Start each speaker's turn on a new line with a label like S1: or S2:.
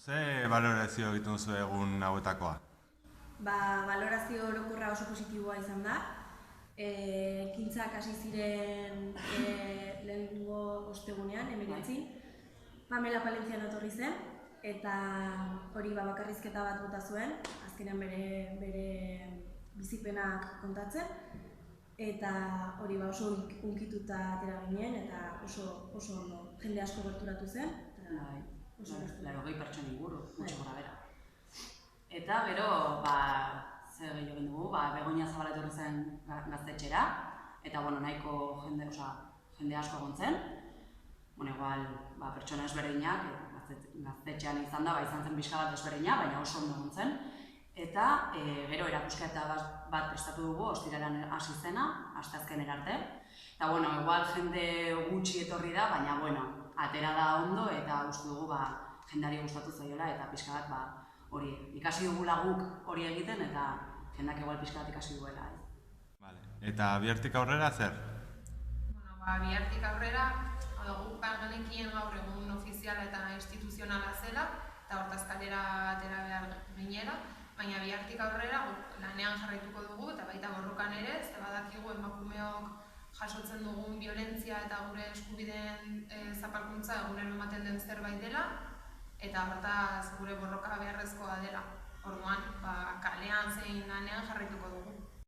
S1: Ze balorazio egiten duzu egun hauetakoa?
S2: Balorazio orokorra oso positiboa izan da. Ekintzak hasi ziren lehenengo ostegunean, 19. Pamela Palentziano etorri zen, eta hori bakarrizketa bat bota zuen, azkenean bere bizipenak kontatzen, eta hori oso unkituta atera ginen, eta oso ondo jende asko gerturatu zen.
S3: Laurogei pertsona inguru, gutxi gora bera. Eta gero, zer gehiago egin dugu, Begoña Zabala etorri zen gaztetxera, eta nahiko jende asko egon zen. Igual, pertsona ezberdinak, gaztetxean izan da, izan zen pixka bat ezberdina, baina oso ondo egon zen. Eta gero erakusketa bat prestatu dugu, ostiralan hasi zena, asteazkenera arte. Eta igual jende gutxi etorri da, baina atera da ondo eta uste dugu jendeari gustatu zaiola eta pixka bat hori ikasi dugula guk hori egiten eta jendak igual pixka bat ikasi duela.
S1: Eta bihartik aurrera zer?
S4: Bihartik aurrera, guk genekien gaur egun ofiziala eta instituzionala zela eta hortaz kalera atera behar ginela, baina bihartik aurrera lanean jarraituko dugu eta baita borrokan ere, ze badakigu emakumeok jasotzen dugun violentzia eta gure eskubideen zapalkuntza egunero ematen den zerbait dela eta hortaz gure borroka beharrezkoa dela. Orduan, kalean zein lanean jarraituko dugu.